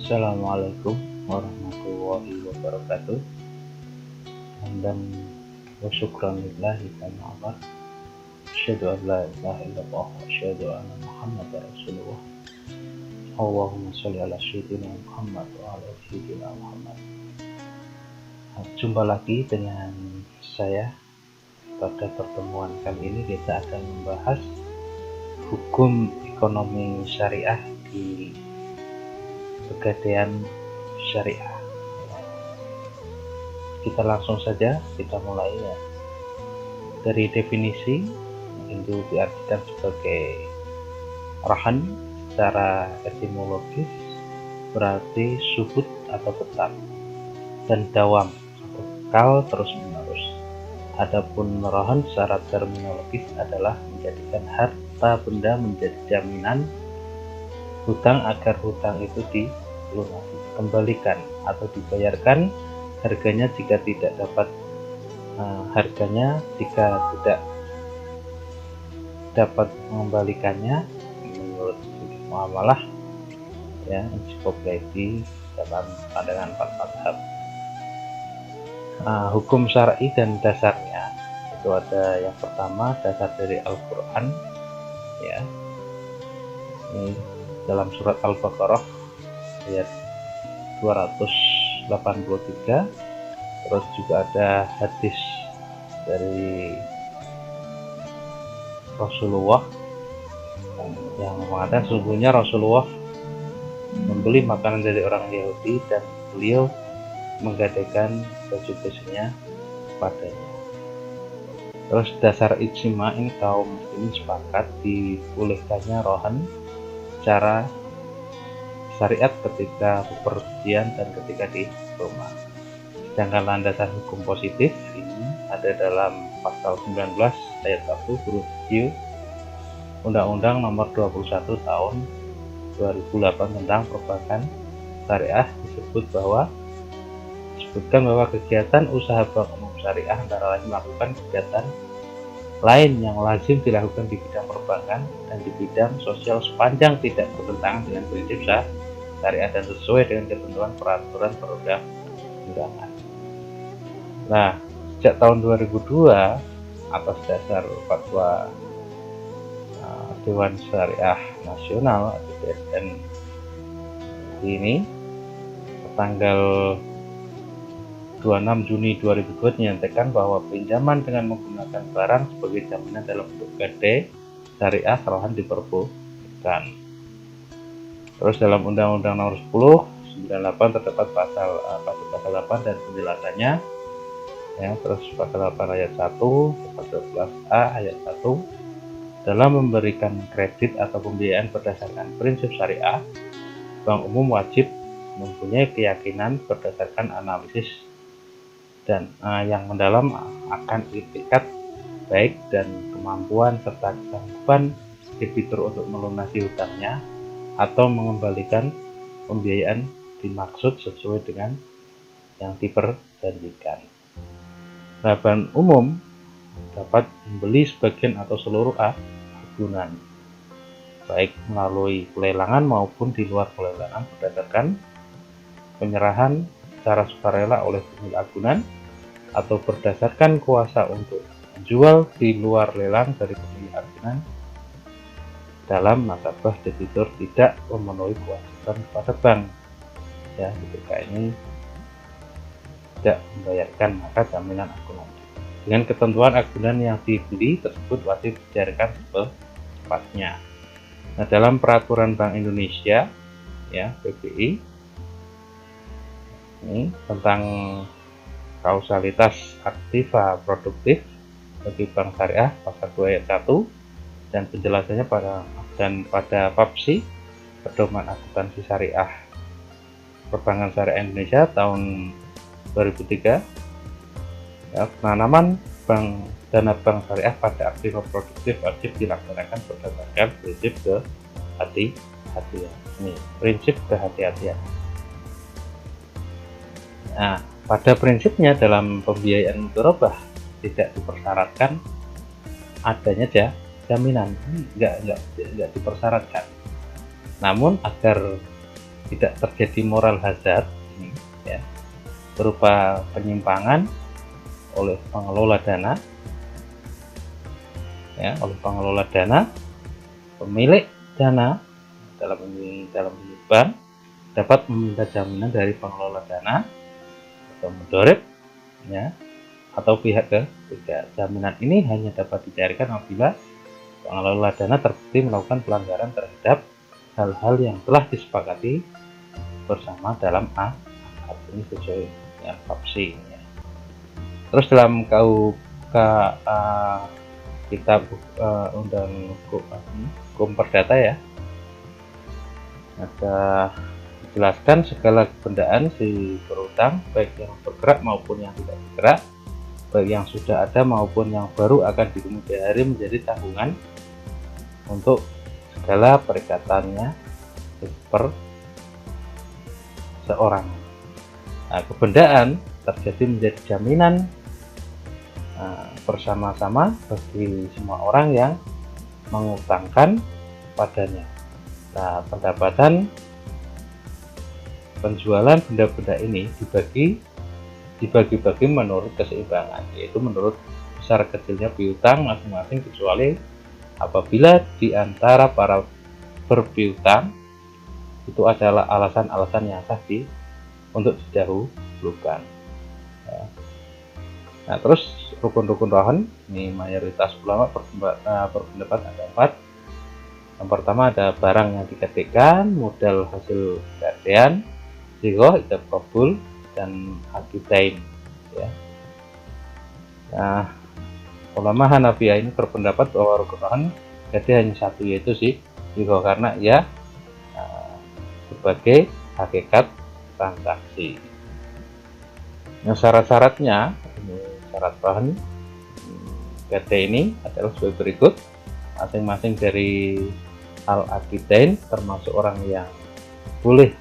Assalamualaikum warahmatullahi wabarakatuh. Hamdan wa syukran lillahi ta'ala. Asyhadu an la ilaha illallah wa asyhadu anna Muhammadar Rasulullah. Allahumma sholli ala sayyidina Muhammad wa ala sayyidina Muhammad. Jumpa lagi dengan saya. Pada pertemuan kali ini kita akan membahas hukum ekonomi syariah di Pegadaian Syariah. Kita langsung saja, kita mulai ya. Dari definisi itu diartikan sebagai rahan secara etimologis berarti subut atau tetap, dan dawam atau kekal terus menerus. Adapun rahan secara terminologis adalah menjadikan harta benda menjadi jaminan hutang agar hutang itu dilunasi, kembalikan atau dibayarkan harganya jika tidak dapat tidak dapat mengembalikannya menurut muamalah ya, ensiklopedia dalam pandangan empat mazhab. Hukum syar'i dan dasarnya itu ada yang pertama dasar dari Al-Quran ya, ini dalam surat Al-Baqarah ayat 283. Terus juga ada hadis dari Rasulullah yang mengatakan sesungguhnya Rasulullah membeli makanan dari orang Yahudi dan beliau menggadaikan baju besinya padanya. Terus dasar ijma, ini kaum muslimin sepakat dibolehkannya rohan secara syariat ketika bepergian dan ketika di rumah. Sedangkan landasan hukum positif ini ada dalam pasal 19 ayat 1 huruf Q Undang-Undang Nomor 21 Tahun 2008 tentang Perbankan Syariah. Disebutkan bahwa kegiatan usaha bank umum syariah antara lain melakukan kegiatan lain yang lazim dilakukan di bidang perbankan dan di bidang sosial sepanjang tidak bertentangan dengan prinsip syariah dan sesuai dengan ketentuan peraturan perundang-undangan. Nah, sejak tahun 2002 atas dasar fatwa Dewan Syariah Nasional atau DSN ini tanggal 26 Juni 2002 dinyatakan bahwa pinjaman dengan menggunakan barang sebagai jaminan dalam bentuk gadai syariah rohan diperbolehkan. Terus dalam Undang-Undang Nomor 10 98 terdapat pasal 8 dan penjelasannya ya. Terus pasal 8 ayat 1 pasal 11A ayat 1 dalam memberikan kredit atau pembiayaan berdasarkan prinsip syariah, bank umum wajib mempunyai keyakinan berdasarkan analisis dan yang mendalam akan itikat baik dan kemampuan serta kesanggupan debitur untuk melunasi hutangnya atau mengembalikan pembiayaan dimaksud sesuai dengan yang diperjanjikan. Bank umum dapat membeli sebagian atau seluruh agunan baik melalui pelelangan maupun di luar pelelangan berdasarkan penyerahan secara sukarela oleh pemilik agunan atau berdasarkan kuasa untuk menjual di luar lelang dari pemilik agunan dalam nasabah debitur tidak memenuhi kewajiban kepada bank ya, ketika ini tidak membayarkan maka jaminan agunan dengan ketentuan agunan yang dibeli tersebut wajib dicairkan secepatnya. Nah, dalam peraturan Bank Indonesia ya BBI ini tentang kausalitas aktiva produktif bagi bank syariah pasal 2 ayat 1 dan penjelasannya pada PAPSI Pedoman Akuntansi Syariah Perbankan Syariah Indonesia tahun 2003 ya, penanaman dana bank syariah pada aktiva produktif wajib dilaksanakan berdasarkan prinsip kehati-hatian. Ini prinsip kehati-hatian. Nah, pada prinsipnya dalam pembiayaan mudharabah tidak dipersyaratkan adanya jaminan, enggak dipersyaratkan. Namun agar tidak terjadi moral hazard ini, ya, berupa penyimpangan oleh pengelola dana, ya, oleh pengelola dana, pemilik dana dalam bank dapat meminta jaminan dari pengelola dana atau mudharib, ya, atau pihak ketiga. Jaminan ini hanya dapat dicarikan apabila pengelola dana terbukti melakukan pelanggaran terhadap hal-hal yang telah disepakati bersama dalam akad ini sesuai dengan FAPSI, ya. Terus dalam KUK kitab undang hukum perdata, ya, ada dijelaskan segala kebendaan si berutang, baik yang bergerak maupun yang tidak bergerak, baik yang sudah ada maupun yang baru, akan di kemudian hari menjadi tanggungan untuk segala perikatannya per seorang. Nah, kebendaan terjadi menjadi jaminan bersama-sama bagi semua orang yang mengutangkan padanya. Nah, pendapatan penjualan benda-benda ini dibagi-bagi menurut keseimbangan, yaitu menurut besar kecilnya piutang masing-masing, kecuali apabila di antara para berpiutang itu adalah alasan-alasan yang sah untuk didahulukan. Nah, terus rukun-rukun rohan ini mayoritas ulama berpendapat ada 4. Yang pertama ada barang yang digadaikan, modal hasil gadaian, sighah, ijab qabul, dan aqidain, ya. Nah, ulama Hanafiyah ini berpendapat bahwa rukun rohan gadai hanya satu, yaitu sighah, karena ia sebagai hakikat transaksi. Nah, syarat-syaratnya, syarat rohan gadai ini adalah sebagai berikut. Masing-masing dari al-aqidain termasuk orang yang boleh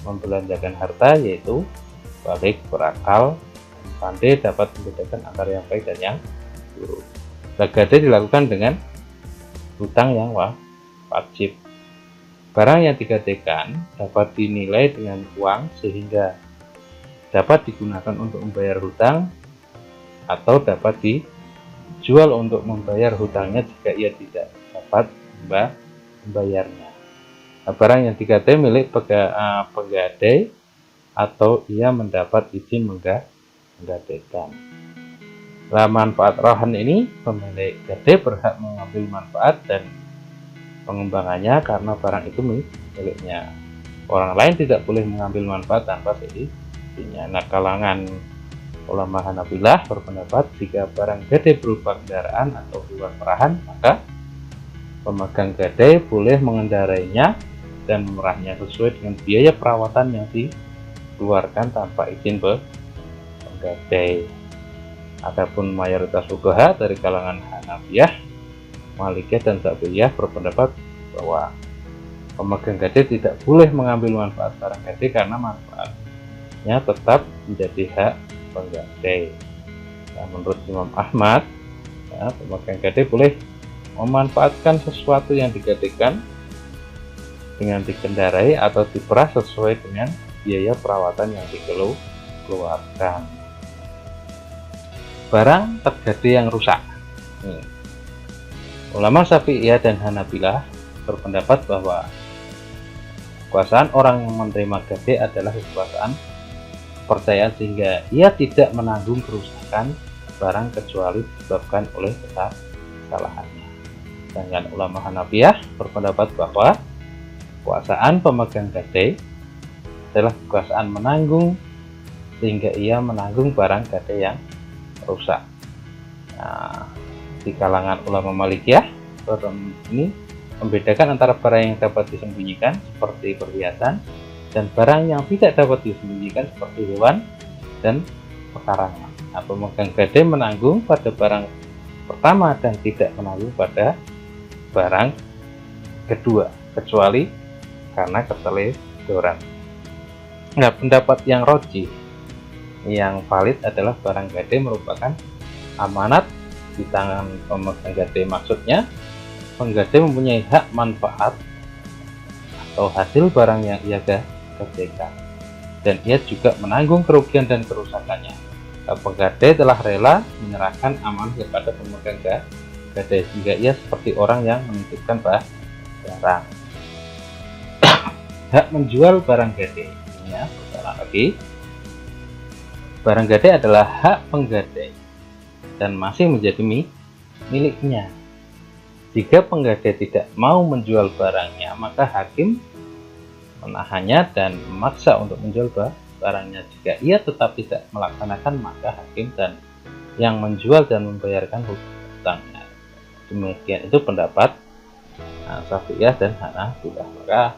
membelanjakan harta, yaitu balik, berakal, dan pandai dapat membedakan antara yang baik dan yang buruk. Gadai dilakukan dengan hutang yang wajib. Barang yang digadaikan dapat dinilai dengan uang sehingga dapat digunakan untuk membayar hutang, atau dapat dijual untuk membayar hutangnya jika ia tidak dapat membayarnya. Nah, barang yang digadai milik penggadai atau ia mendapat izin menggadaikan. Nah, manfaat rohan ini, pemilik gadai berhak mengambil manfaat dan pengembangannya karena barang itu miliknya. Orang lain tidak boleh mengambil manfaat tanpa seizinnya. Nah, kalangan ulama Hanabilah berpendapat jika barang gadai berupa kendaraan atau hewan perahan, maka pemegang gadai boleh mengendarainya dan memerahnya sesuai dengan biaya perawatan yang dikeluarkan tanpa izin penggadai. Adapun mayoritas fuqaha dari kalangan Hanafiyah, Malikiyah, dan Syafi'iyah berpendapat bahwa pemegang gadai tidak boleh mengambil manfaat barang gadai karena manfaatnya tetap menjadi hak penggadai. Nah, menurut Imam Ahmad, ya, pemegang gadai boleh memanfaatkan sesuatu yang digadaikan dengan dikendarai atau diperah sesuai dengan biaya perawatan yang dikeluarkan. Barang tergadai yang rusak. Ulama Syafi'iyah dan Hanabilah berpendapat bahwa kekuasaan orang yang menerima gadai adalah kekuasaan kepercayaan sehingga ia tidak menanggung kerusakan barang kecuali disebabkan oleh kesalahannya. Sedangkan ulama Hanafiyah berpendapat bahwa kekuasaan pemegang gadai adalah kekuasaan menanggung sehingga ia menanggung barang gadai yang rusak. Nah, di kalangan ulama Malikiyah ini membedakan antara barang yang dapat disembunyikan seperti perhiasan dan barang yang tidak dapat disembunyikan seperti hewan dan pekarangan. Nah, pemegang gadai menanggung pada barang pertama dan tidak menanggung pada barang kedua, kecuali karena keteledoran. Nah, pendapat yang rajih, yang valid adalah barang gadai merupakan amanat di tangan pemegang gadai. Maksudnya, penggadai mempunyai hak manfaat atau hasil barang yang ia gadekan, dan ia juga menanggung kerugian dan kerusakannya. Penggadai telah rela menyerahkan amanah kepada pemegang gadai, sehingga ia seperti orang yang menitipkan barang. Hak menjual barang gadai, ya, pertama lagi, barang gadai adalah hak penggadai dan masih menjadi miliknya. Jika penggadai tidak mau menjual barangnya, maka hakim menahannya dan memaksa untuk menjual barangnya. Jika ia tetap tidak melaksanakan, maka hakim dan yang menjual dan membayarkan hutangnya. Demikian itu pendapat Syafi'iyah dan Hanafilah. Maka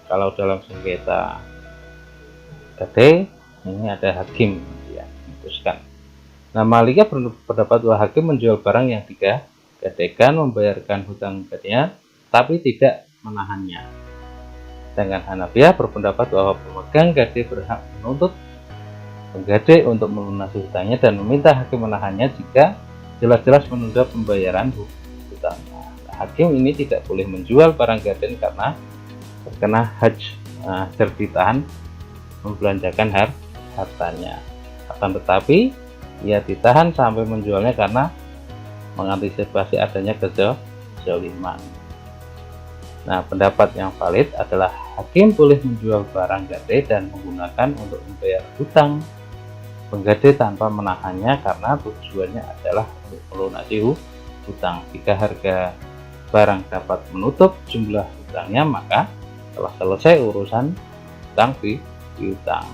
kalau dalam sengketa gadai, ini ada hakim yang memutuskan. Nah, Malikiyah berpendapat bahwa hakim menjual barang yang digadaikan, membayarkan hutang gadainya, tapi tidak menahannya. Sedangkan Hanafiyah berpendapat bahwa pemegang gadai berhak menuntut penggadai untuk melunasi hutangnya dan meminta hakim menahannya jika jelas-jelas menunda pembayaran hutangnya. Nah, hakim ini tidak boleh menjual barang gadai karena terkena hajj, ditahan membelanjakan hartanya. Akan tetapi ia ditahan sampai menjualnya karena mengantisipasi adanya kezaliman. Nah, pendapat yang valid adalah hakim boleh menjual barang gadai dan menggunakan untuk membayar hutang penggadai tanpa menahannya karena tujuannya adalah untuk melunasi hutang. Jika harga barang dapat menutup jumlah hutangnya, maka telah selesai urusan hutang piutang.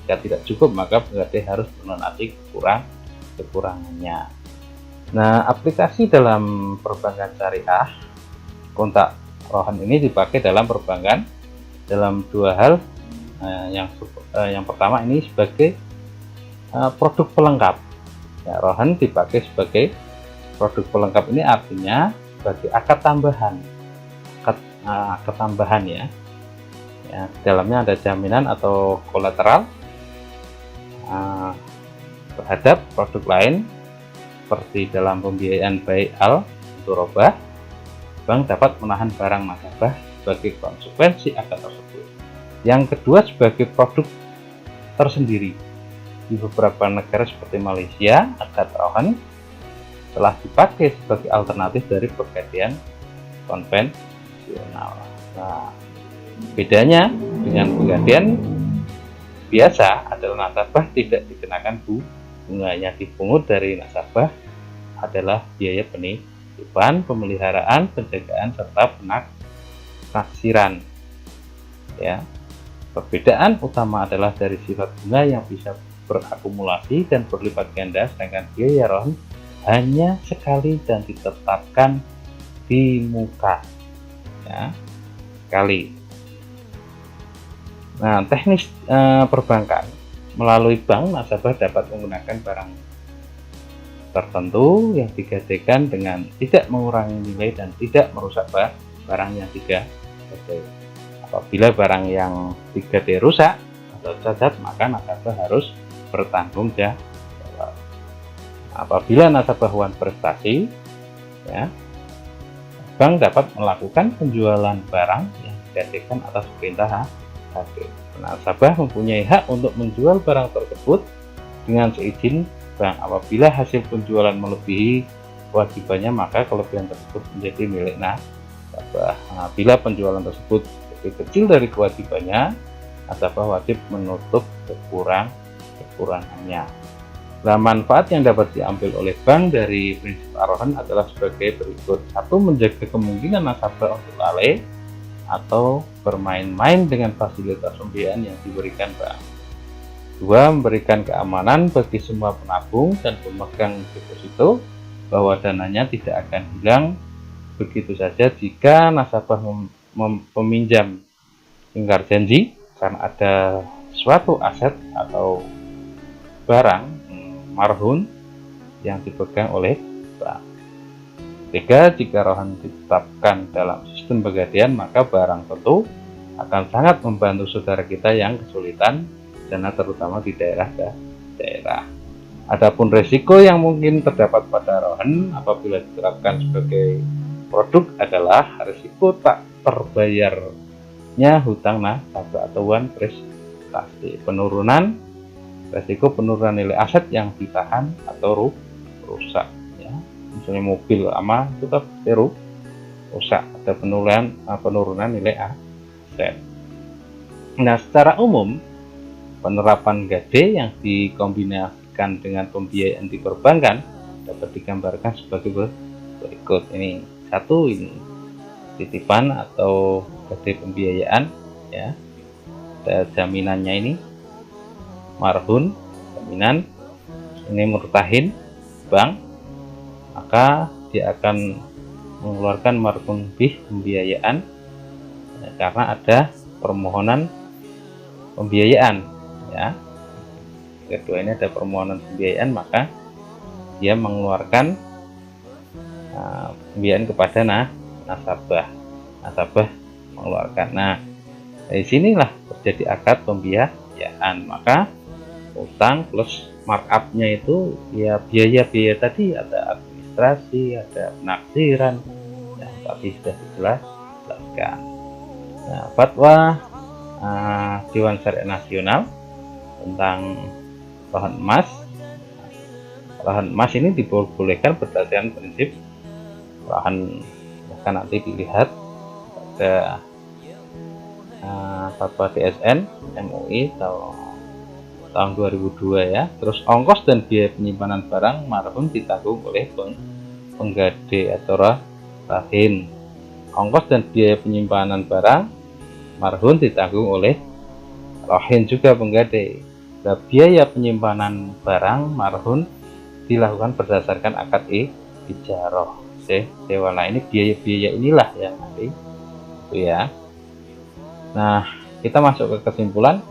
Jika tidak cukup, maka penggadai harus melunasi kekurangannya. Nah, aplikasi dalam perbankan syariah, kontak rohan ini dipakai dalam perbankan dalam dua hal. Yang pertama ini sebagai produk pelengkap. Ya, rohan dipakai sebagai produk pelengkap, ini artinya sebagai akad tambahan. Akad tambahan ya. Ya, di dalamnya ada jaminan atau kolateral terhadap produk lain, seperti dalam pembiayaan al mudharabah, bank dapat menahan barang nasabah sebagai konsekuensi akad tersebut. Yang kedua, sebagai produk tersendiri. Di beberapa negara seperti Malaysia, akad rohan telah dipakai sebagai alternatif dari pergadaian konvensional. Nah, bedanya dengan pergadaian biasa adalah nasabah tidak dikenakan bunganya. Dipungut dari nasabah adalah biaya penitipan, pemeliharaan, penjagaan, serta penaksiran. Ya, perbedaan utama adalah dari sifat bunga yang bisa berakumulasi dan berlipat ganda, sedangkan biaya rohan hanya sekali dan ditetapkan di muka. Ya, sekali. Nah, teknis perbankan melalui bank, nasabah dapat menggunakan barang tertentu yang digadaikan dengan tidak mengurangi nilai dan tidak merusak barang yang digadai. Apabila barang yang digadai rusak atau cacat, maka nasabah harus bertanggung jawab. Apabila nasabah wan prestasi, ya, bank dapat melakukan penjualan barang yang digadaikan atas perintah hakim. Nasabah mempunyai hak untuk menjual barang tersebut dengan seizin bank. Apabila hasil penjualan melebihi kewajibannya, maka kelebihan tersebut menjadi milik nasabah. Bila penjualan tersebut lebih kecil dari kewajibannya, nasabah wajib menutup kekurangannya. Nah, manfaat yang dapat diambil oleh bank dari prinsip ar-rohan adalah sebagai berikut. 1. Menjaga kemungkinan nasabah untuk lalai atau bermain-main dengan fasilitas pembiayaan yang diberikan bank. 2. Memberikan keamanan bagi semua penabung dan pemegang deposito bahwa dananya tidak akan hilang begitu saja jika nasabah peminjam ingkar janji karena ada suatu aset atau barang marhun yang dipegang oleh bank. 3. Jika rohan ditetapkan dalam sistem pegadaian, maka barang tentu akan sangat membantu saudara kita yang kesulitan dana, terutama di daerah. Adapun resiko yang mungkin terdapat pada rohan apabila diterapkan sebagai produk adalah resiko tak terbayarnya hutang nasabah atau wan mutasi. Penurunan resiko penurunan nilai aset yang ditahan atau rusak ya. Misalnya mobil lama itu tetap rusak, ada penurunan nilai aset. Nah, secara umum penerapan GADE yang dikombinasikan dengan pembiayaan di perbankan dapat digambarkan sebagai berikut. Ini satu, ini titipan atau GADE pembiayaan ya. Ada jaminannya, ini marhun jaminan, ini murtahin bank, maka dia akan mengeluarkan marhun bih pembiayaan ya, karena ada permohonan pembiayaan ya. Kedua, ini ada permohonan pembiayaan, maka dia mengeluarkan pembiayaan kepada nasabah mengeluarkan. Nah, dari sinilah terjadi akad pembiayaan. Maka utang plus markup-nya itu ya biaya-biaya tadi, ada administrasi, ada penaksiran ya, tadi sudah dijelaskan. Nah, fatwa Dewan Syariah Nasional tentang lahan emas. Lahan emas ini diperbolehkan berdasarkan prinsip lahan, bahkan nanti dilihat ada fatwa DSN MUI tahun 2002 ya. Terus ongkos dan biaya penyimpanan barang marhum ditanggung oleh penggade atau rahin. Ongkos dan biaya penyimpanan barang marhum ditanggung oleh rahin juga penggade. Nah, biaya penyimpanan barang marhum dilakukan berdasarkan akad ijarah sewa. Nah, ini biaya-biaya inilah yang nanti itu ya. Nah, kita masuk ke kesimpulan.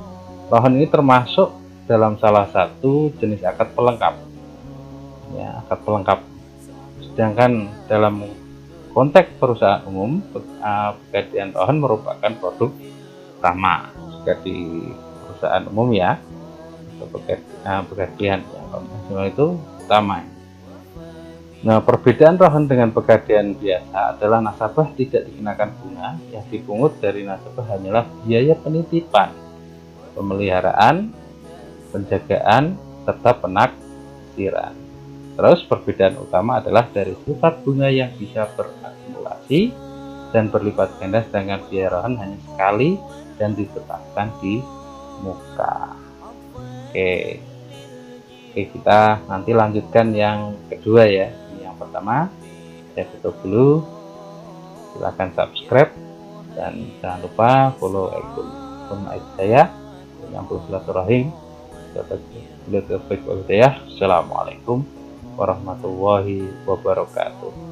Rohon ini termasuk dalam salah satu jenis akad pelengkap ya, akad pelengkap. Sedangkan dalam konteks perusahaan umum, pegadaian rohon merupakan produk utama jika di perusahaan umum ya, atau pegadaian yang konvensional itu utama. Nah, perbedaan rohon dengan pegadaian biasa adalah nasabah tidak dikenakan bunga, yang dipungut dari nasabah hanyalah biaya penitipan, pemeliharaan, penjagaan, serta penaksiran. Terus perbedaan utama adalah dari sifat bunga yang bisa berakumulasi dan berlipat ganda, sedangkan biaya rohon hanya sekali dan ditetapkan di muka. Oke, kita nanti lanjutkan yang kedua ya. Yang pertama saya tutup dulu, silahkan subscribe dan jangan lupa follow akun saya Menyambung Silaturahim. Assalamualaikum warahmatullahi wabarakatuh.